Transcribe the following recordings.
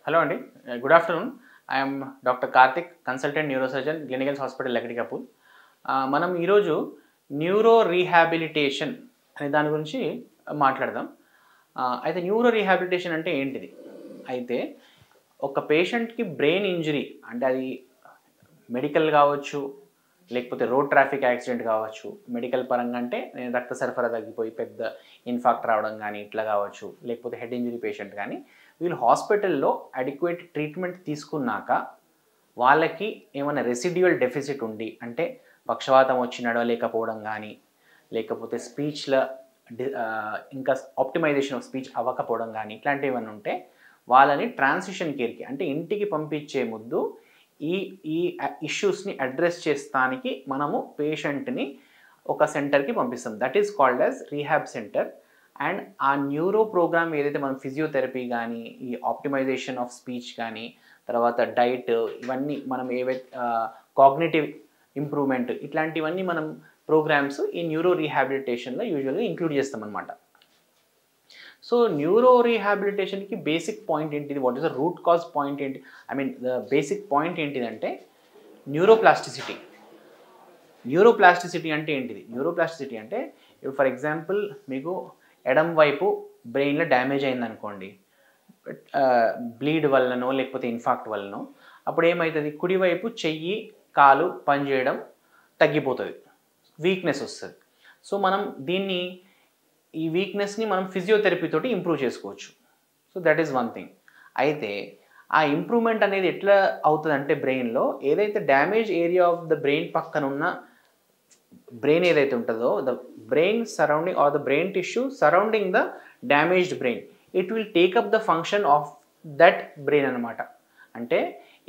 Hello Andy, good afternoon. I am Dr. Karthik, consultant neurosurgeon, Gleneagles Hospital, Lakadikapur. మనం ఈరోజు neuro rehabilitation అనే దాని గురించి మాట్లాడదాం. అయితే న్యూరో రీహాబిలిటేషన్ అంటే ఏంటిది? అయితే ఒక పేషెంట్కి బ్రెయిన్ ఇంజరీ అంటే అది మెడికల్ కావచ్చు, లేకపోతే రోడ్ ట్రాఫిక్ యాక్సిడెంట్ కావచ్చు. మెడికల్ పరంగా అంటే రక్త సరఫరా తగ్గిపోయి పెద్ద ఇన్ఫాక్ట్ రావడం కానీ ఇట్లా కావచ్చు, లేకపోతే హెడ్ ఇంజరీ పేషెంట్ కానీ వీళ్ళు హాస్పిటల్లో అడిక్వేట్ ట్రీట్మెంట్ తీసుకున్నాక వాళ్ళకి ఏమైనా రెసిడ్యువల్ డెఫిసిట్ ఉండి అంటే పక్షవాతం వచ్చి నడవలేకపోవడం కానీ, లేకపోతే స్పీచ్లో ఇంకా ఆప్టిమైజేషన్ ఆఫ్ స్పీచ్ అవ్వకపోవడం కానీ ఇట్లాంటివి ఏమైనా ఉంటే వాళ్ళని ట్రాన్సిషన్ కేర్కి అంటే ఇంటికి పంపించే ముందు ఈ ఈ ఇష్యూస్ని అడ్రస్ చేస్తానికి మనము పేషెంట్ని ఒక సెంటర్కి పంపిస్తాం. That is called as rehab centre. And ఆ న్యూరో ప్రోగ్రామ్ ఏదైతే మనం ఫిజియోథెరపీ కానీ, ఈ ఆప్టిమైజేషన్ ఆఫ్ స్పీచ్ కానీ, తర్వాత డైట్, ఇవన్నీ మనం ఏవైతే కాగ్నిటివ్ ఇంప్రూవ్మెంట్ ఇట్లాంటివన్నీ మనం ప్రోగ్రామ్స్ ఈ న్యూరో రీహాబిలిటేషన్లో యూజువల్గా ఇంక్లూడ్ చేస్తామన్నమాట. సో న్యూరో రీహాబిలిటేషన్కి బేసిక్ పాయింట్ ఏంటిది? What is the root cause point ఏంటి? ద బేసిక్ పాయింట్ ఏంటిదంటే న్యూరోప్లాస్టిసిటీ. న్యూరోప్లాస్టిసిటీ అంటే ఏంటిది? న్యూరోప్లాస్టిసిటీ అంటే ఫర్ ఎగ్జాంపుల్ మీకు ఎడం వైపు బ్రెయిన్లో డ్యామేజ్ అయిందనుకోండి, బ్లీడ్ వల్లనో లేకపోతే ఇన్ఫాక్ట్ వల్లనో, అప్పుడు ఏమవుతుంది? కుడివైపు చెయ్యి కాలు పనిచేయడం తగ్గిపోతుంది, వీక్నెస్ వస్తుంది. సో మనం ఈ వీక్నెస్ని మనం ఫిజియోథెరపీ తోటి ఇంప్రూవ్ చేసుకోవచ్చు. So that is one thing. అయితే ఆ ఇంప్రూవ్మెంట్ అనేది ఎట్లా అవుతుంది అంటే బ్రెయిన్లో ఏదైతే damage area of the brain పక్కన ఉన్న బ్రెయిన్ ఏదైతే ఉంటుందో, the brain surrounding or the brain tissue surrounding the damaged brain, it will take up the function of that brain అనమాట. అంటే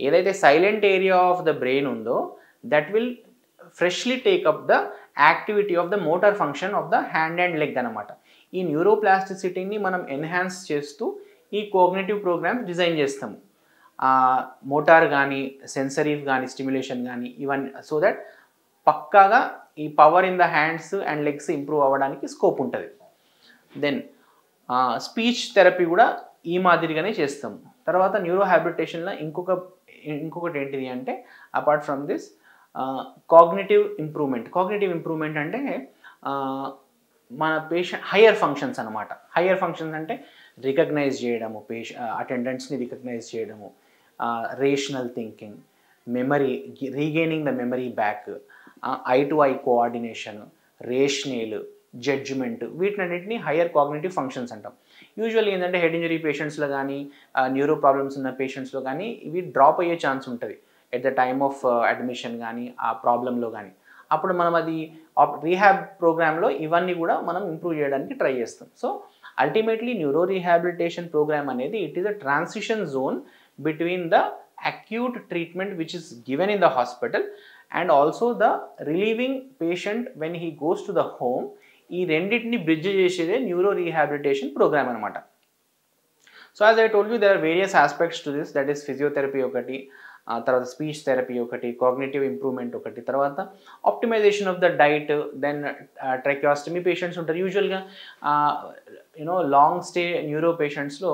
ఏదైతే silent area of the brain ఉందో that will freshly take up the activity of the motor function of the hand and leg అనమాట. ఈ న్యూరోప్లాస్టిసిటీని మనం enhance చేస్తూ ఈ కోగ్నిటివ్ programmes design చేస్తాము. మోటార్ కానీ, సెన్సరీ కానీ, స్టిమ్యులేషన్ కానీ ఇవన్నీ, సో దట్ పక్కాగా ఈ power in the hands and legs improve అవ్వడానికి స్కోప్ ఉంటుంది. దెన్ స్పీచ్ థెరపీ కూడా ఈ మాదిరిగానే చేస్తాము. తర్వాత న్యూరో హ్యాబిలిటేషన్లో ఇంకొకటి ఏంటిది అంటే apart from this cognitive improvement. Cognitive improvement అంటే మన పేషెంట్ హయ్యర్ ఫంక్షన్స్ అనమాట. హయ్యర్ ఫంక్షన్స్ అంటే రికగ్నైజ్ చేయడము, అటెండెంట్స్ని రికగ్నైజ్ చేయడము, rational thinking, memory, regaining the memory back, eye to eye coordination, rational, judgement, వీటినన్నింటినీ హయ్యర్ కాగ్నిటివ్ ఫంక్షన్స్ అంటాం. యూజువల్లీ ఏంటంటే హెడ్ ఇంజరీ పేషెంట్స్లో కానీ, న్యూరో ప్రాబ్లమ్స్ ఉన్న పేషెంట్స్లో కానీ ఇవి డ్రాప్ అయ్యే ఛాన్స్ ఉంటుంది at the time of admission కానీ, ఆ ప్రాబ్లంలో కానీ. అప్పుడు మనం అది రీహాబ్ ప్రోగ్రాంలో ఇవన్నీ కూడా మనం ఇంప్రూవ్ చేయడానికి ట్రై చేస్తాం. So ultimately neuro rehabilitation programme అనేది it is a transition zone between the acute treatment which is given in the hospital and also the relieving patient when he goes to the home. ఈ రెండింటిని bridge చేసేదే neuro rehabilitation programme అనమాట. So as I told you there are various aspects to this. That is physiotherapy ఒకటి, తర్వాత speech therapy ఒకటి, cognitive improvement ఒకటి, తర్వాత optimisation of the diet, then tracheostomy patients ఉంటారు. యూజువల్గా లాంగ్ స్టే న్యూరో పేషెంట్స్లో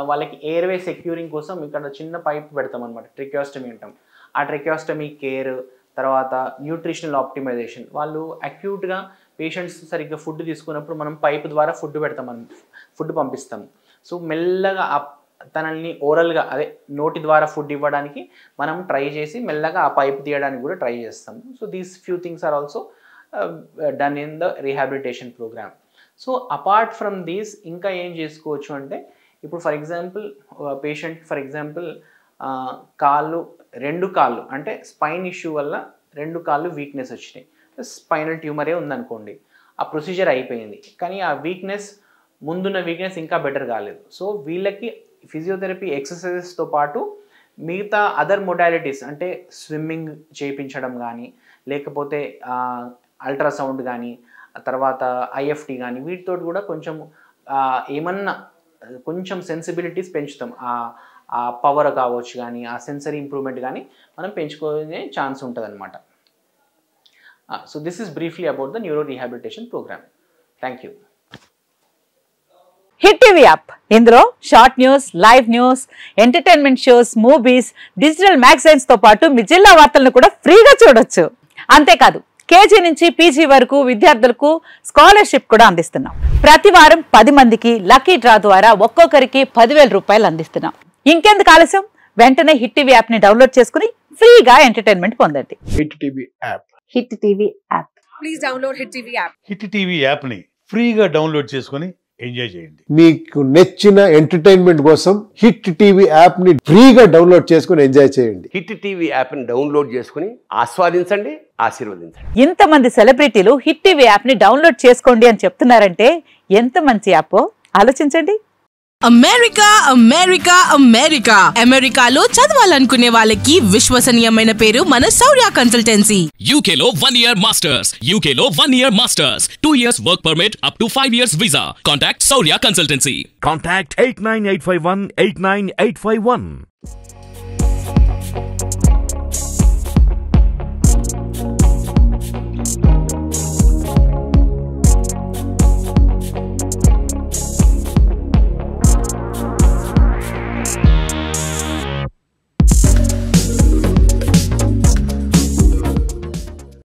వాళ్ళకి airway securing కోసం ఇక్కడ చిన్న పైప్ పెడతాం అనమాట, ట్రెక్యాస్టమీ అంటాం. ఆ ట్రెక్యాస్టమీ కేర్, తర్వాత న్యూట్రిషనల్ ఆప్టిమైజేషన్. వాళ్ళు అక్యూట్గా పేషెంట్స్ సరిగ్గా ఫుడ్ తీసుకున్నప్పుడు మనం పైప్ ద్వారా ఫుడ్ పంపిస్తాం. సో మెల్లగా తనల్ని ఓరల్గా అదే నోటి ద్వారా ఫుడ్ ఇవ్వడానికి మనం ట్రై చేసి మెల్లగా ఆ పైప్ తీయడానికి కూడా ట్రై చేస్తాం. So these few things are also done in the rehabilitation programme. So apart from these ఇంకా ఏం చేసుకోవచ్చు అంటే, ఇప్పుడు ఫర్ ఎగ్జాంపుల్ పేషెంట్ రెండు కాళ్ళు అంటే స్పైన్ ఇష్యూ వల్ల రెండు కాళ్ళు వీక్నెస్ వచ్చినాయి, స్పైనల్ ట్యూమరే ఉందనుకోండి, ఆ ప్రొసీజర్ అయిపోయింది, కానీ ఆ వీక్నెస్ ముందున్న వీక్నెస్ ఇంకా బెటర్ కాలేదు. సో వీళ్ళకి ఫిజియోథెరపీ ఎక్సర్సైజెస్తో పాటు మిగతా అదర్ మొడాలిటీస్ అంటే స్విమ్మింగ్ చేయించడం కానీ, లేకపోతే అల్ట్రాసౌండ్ కానీ, తర్వాత ఐఎఫ్టీ కానీ, వీటితో కూడా ఏమన్నా కొంచెం సెన్సిబిలిటీస్ పెంచుతాం. ఆ పవర్ కావచ్చు కానీ, ఆ సెన్సరీ ఇంప్రూవ్మెంట్ కానీ మనం పెంచుకునే ఛాన్స్ ఉంటుంది అనమాట. So this is briefly about the neuro rehabilitation programme. Thank you. Hit TV app ఇందులో short news, live news, entertainment shows, movies, digital magazines తో పాటు మీ జిల్లా వార్తలను కూడా ఫ్రీగా చూడొచ్చు. అంతేకాదు కేజీ నుంచి పీజీ వరకు విద్యార్థులకు స్కాలర్షిప్ కూడా అందిస్తున్నాం. ప్రతి వారం 10 మందికి లక్కీ డ్రా ద్వారా ఒక్కొక్కరికి 10,000 రూపాయలు అందిస్తున్నాం. ఇంకెందుకు ఆలస్యం, వెంటనే హిట్ టీవీ యాప్ ని డౌన్లోడ్ చేసుకుని ఫ్రీగా ఎంటర్టైన్మెంట్ పొందండి. Hit TV app. Hit TV app. Please download hit TV app. Hit TV app ని ఫ్రీగా డౌన్లోడ్ చేసుకుని ఎంజాయ్ చేయండి. మీకు నచ్చిన ఎంటర్టైన్మెంట్ కోసం హిట్ టీవీ యాప్ ని ఫ్రీగా డౌన్లోడ్ చేసుకుని ఎంజాయ్ చేయండి. హిట్ టీవీ యాప్ ని డౌన్లోడ్ చేసుకుని ఆస్వాదించండి, ఆశీర్వదించండి. ఇంతమంది సెలబ్రిటీలు హిట్ టీవీ యాప్ ని డౌన్లోడ్ చేసుకోండి అని చెప్తున్నారంటే ఎంత మంచి యాప్ ఆలోచించండి. అమెరికా అమెరికా అమెరికా అమెరికాలో చదవాలనుకునే వాళ్ళకి విశ్వసనీయమైన పేరు మన శౌర్య కన్సల్టెన్సీ. UK లో 1 year masters, UK లో 1 year masters, 2 years work permit up to 5 years visa. Contact Saurya Consultancy. Contact 89851 89851.